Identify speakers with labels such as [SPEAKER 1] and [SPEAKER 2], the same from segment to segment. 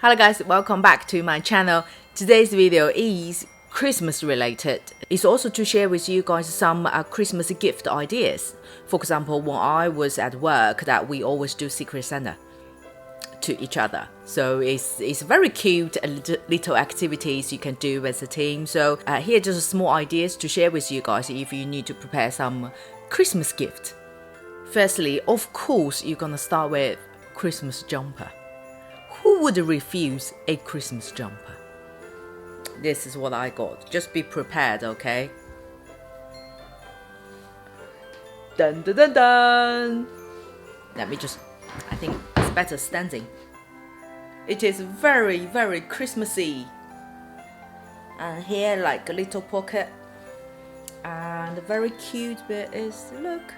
[SPEAKER 1] Hello guys, welcome back to my channel. Today's video is Christmas related. It's also to share with you guys some Christmas gift ideas. For example, when I was at work, that we always do Secret Santa to each other. So it's very cute little activities you can do as a team. So here are just small ideas to share with you guys if you need to prepare some Christmas gift. Firstly, of course, you're gonna start with Christmas jumper. Who would refuse a Christmas jumper? This is what I got. Just be prepared, okay? Dun dun dun dun! Let me just... I think it's better standing. It is very, very Christmassy. And here, like a little pocket. And a very cute bit is, look.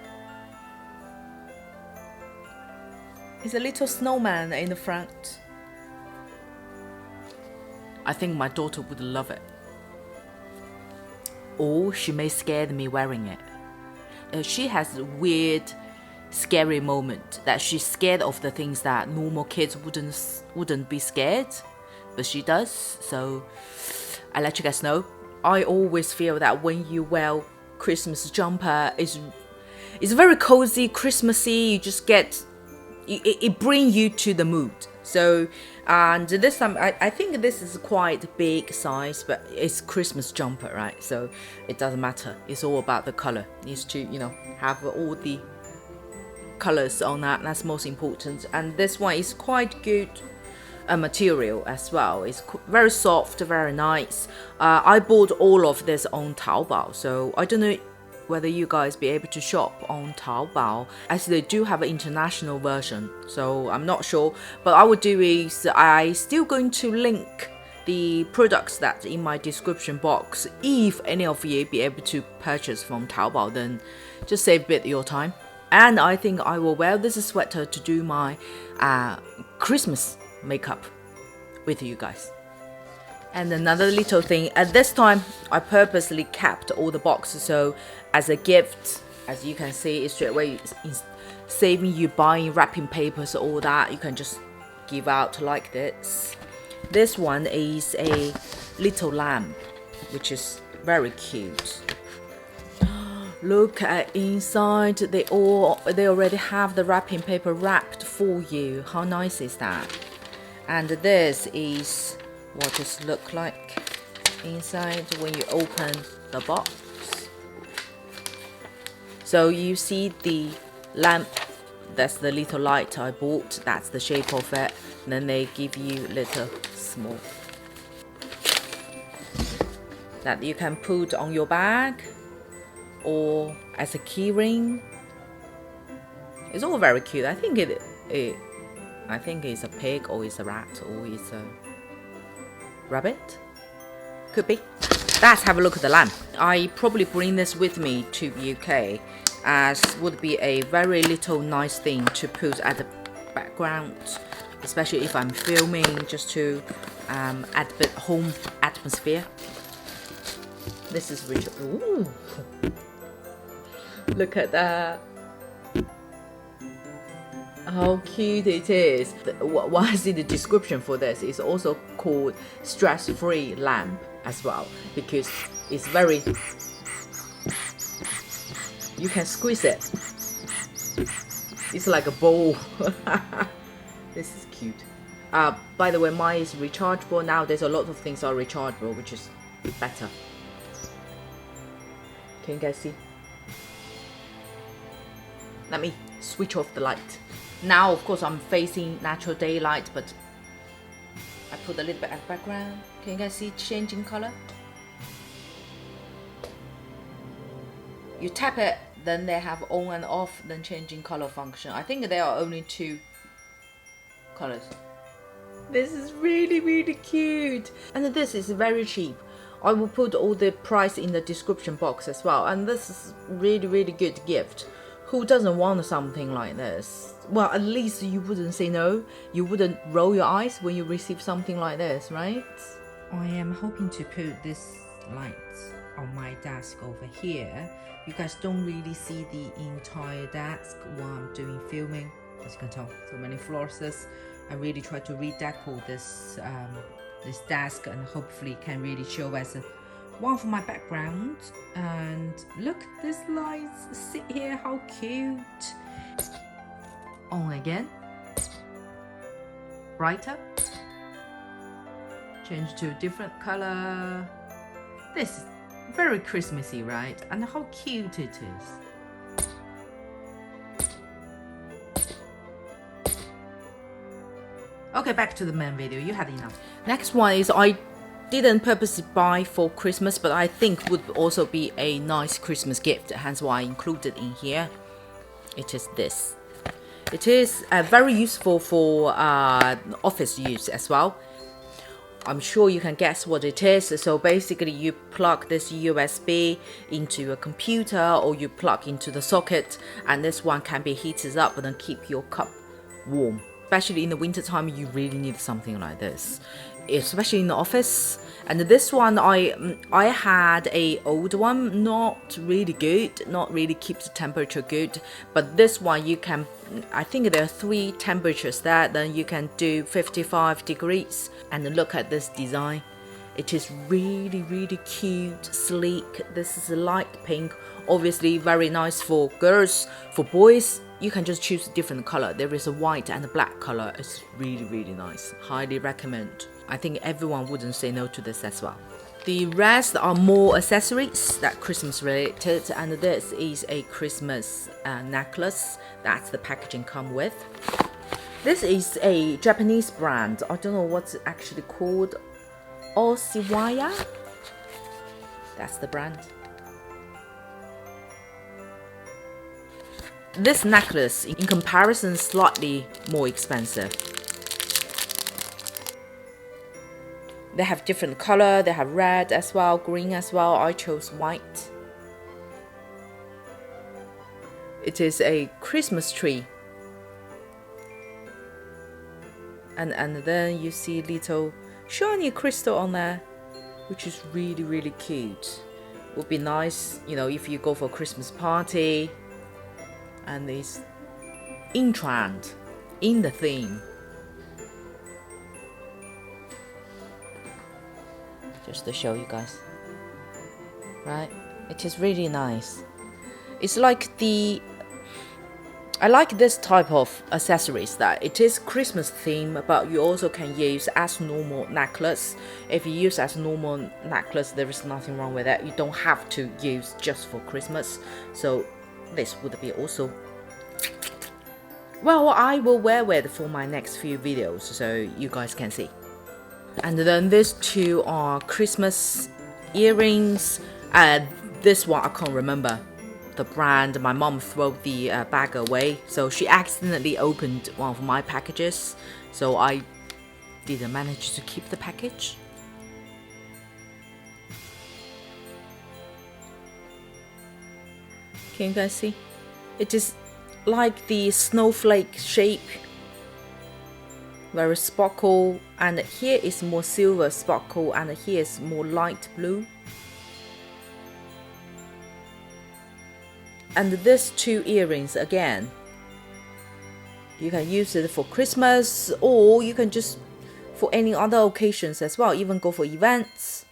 [SPEAKER 1] It's a little snowman in the front. I think my daughter would love it. Or she may scare me wearing it. She has a weird, scary moment that she's scared of the things that normal kids wouldn't be scared, but she does. So I let you guys know. I always feel that when you wear Christmas jumper, it's very cozy, Christmassy. You just get it brings you to the mood. So, and this time I think this is quite big size, but it's Christmas jumper, right? So it doesn't matter. It's all about the color. It's to, you know, have all the colors on that. That's most important. And this one is quite good material as well. It's very soft, very nice. I bought all of this on Taobao, so I don't know whether you guys be able to shop on Taobao, as they do have an international version, so I'm not sure. But I would do is I still going to link the products that in my description box. If any of you be able to purchase from Taobao, then just save a bit of your time. And I think I will wear this sweater to do my Christmas makeup with you guys. And another little thing, at this time I purposely kept all the boxes, so as a gift, as you can see, it's straight away saving you buying wrapping papers, all that. You can just give out like this. This one is a little lamb, which is very cute. Look at inside, they already have the wrapping paper wrapped for you. How nice is that? And this is what it looks like inside when you open the box. So you see the lamp, that's the little light I bought, that's the shape of it. And then they give you little small that you can put on your bag or as a key ring. It's all very cute. I think I think it's a pig or it's a rat or it's a rabbit, could be. Let's have a look at the lamp. I probably bring this with me to UK, as would be a very little nice thing to put at the background, especially if I'm filming, just to add a bit home atmosphere. This is rich. Ooh, look at that. How cute it is. What is in the description for this is also called stress-free lamp as well, because it's very, you can squeeze it. It's like a bowl. This is cute. By the way, mine is rechargeable. Nowadays a lot of things are rechargeable, which is better. Can you guys see? Let me switch off the light. Now, of course, I'm facing natural daylight, but I put a little bit at background. Can you guys see changing color? You tap it, then they have on and off, then changing color function. I think there are only 2 colors. This is really, really cute. And this is very cheap. I will put all the price in the description box as well. And this is really, really good gift. Who doesn't want something like this? Well, at least you wouldn't say no. You wouldn't roll your eyes when you receive something like this, right? I am hoping to put this light on my desk over here. You guys don't really see the entire desk while I'm doing filming. As you can tell, so many FLORASIS I really try to redecorate this this desk, and hopefully can really show as one of my background. And look, this lights sit here, how cute. On again, brighter, change to a different color. This is very Christmassy, right? And how cute it is. Okay, back to the main video. You had enough. Next one is I didn't purposely buy for Christmas, but I think would also be a nice Christmas gift, hence why I included in here. It is this. It is very useful for office use as well. I'm sure you can guess what it is. So basically you plug this USB into a computer, or you plug into the socket, and this one can be heated up and then keep your cup warm. Especially in the winter time, you really need something like this, especially in the office. And this one, I had a old one, not really good, not really keeps the temperature good. But this one you can, I think there are 3 temperatures there, then you can do 55 degrees. And look at this design. It is really, really cute, sleek. This is a light pink, obviously very nice for girls. For boys, you can just choose a different color. There is a white and a black color. It's really, really nice. Highly recommend. I think everyone wouldn't say no to this as well. The rest are more accessories that Christmas related, and this is a Christmas necklace. That's the packaging come with. This is a Japanese brand. I don't know what's actually called. Oshiwaya. That's the brand. This necklace, in comparison, slightly more expensive. They have different color. They have red as well, green as well. I chose white. It is a Christmas tree. And then you see little shiny crystal on there, which is really, really cute. Would be nice, you know, if you go for a Christmas party and it's in trend, in the theme. Just to show you guys, right? It is really nice. It's like I like this type of accessories that it is Christmas theme, but you also can use as normal necklace. If you use as normal necklace, there is nothing wrong with that. You don't have to use just for Christmas. So this would be also, well, I will wear it for my next few videos so you guys can see. And then these 2 are Christmas earrings. This one I can't remember the brand. My mom threw the bag away, so she accidentally opened one of my packages, so I didn't manage to keep the package. Can you guys see? It is like the snowflake shape, very sparkle, and here is more silver sparkle, and here is more light blue. And these 2 earrings again, you can use it for Christmas, or you can just for any other occasions as well, even go for events.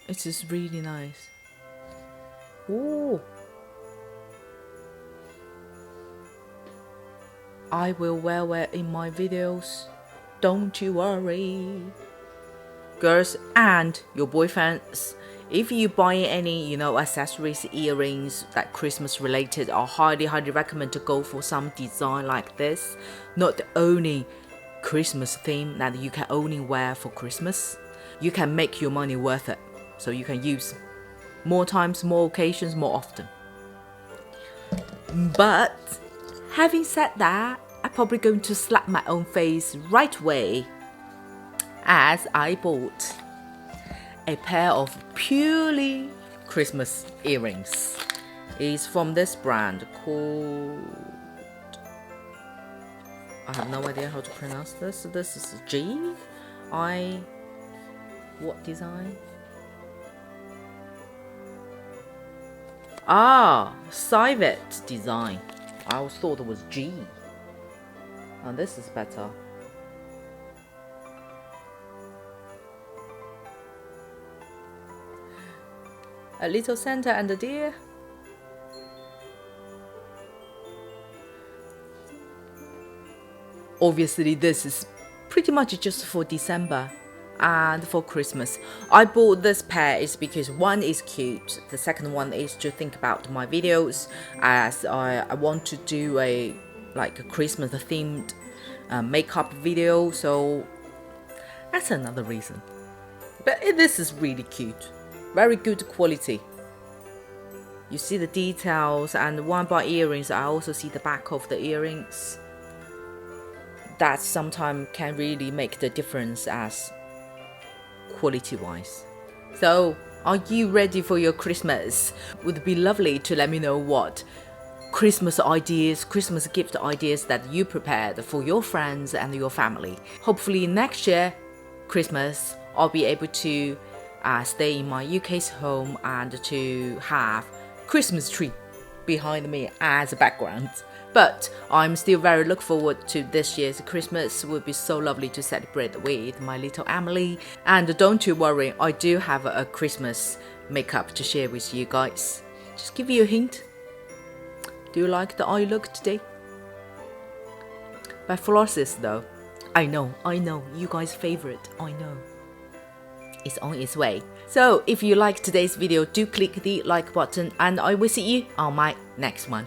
[SPEAKER 1] It is really nice. Ooh. I will wear it in my videos, don't you worry. Girls and your boyfriends, if you buy any, you know, accessories, earrings that Christmas related, I highly recommend to go for some design like this. Not only Christmas theme that you can only wear for Christmas. You can make your money worth it, so you can use more times, more occasions, more often. But having said that, I'm probably going to slap my own face right away, as I bought a pair of purely Christmas earrings. It's from this brand called, I have no idea how to pronounce this. This is what design? Ah, Civet design. I always thought it was G. Oh, this is better. A little Santa and a deer. Obviously, this is pretty much just for December and for Christmas. I bought this pair is because one is cute, the second one is to think about my videos, as I want to do a Christmas themed makeup video, so that's another reason. But this is really cute, very good quality. You see the details, and one by earrings, I also see the back of the earrings. That sometimes can really make the difference as quality wise. So are you ready for your Christmas? Would be lovely to let me know what Christmas ideas, Christmas gift ideas that you prepared for your friends and your family. Hopefully next year Christmas I'll be able to stay in my UK's home and to have Christmas tree behind me as a background. But I'm still very look forward to this year's Christmas. It would be so lovely to celebrate with my little Emily. And don't you worry, I do have a Christmas makeup to share with you guys. Just give you a hint. Do you like the eye look today? By FLORASIS though. I know, you guys' favorite, I know. It's on its way. So if you like today's video, do click the like button and I will see you on my next one.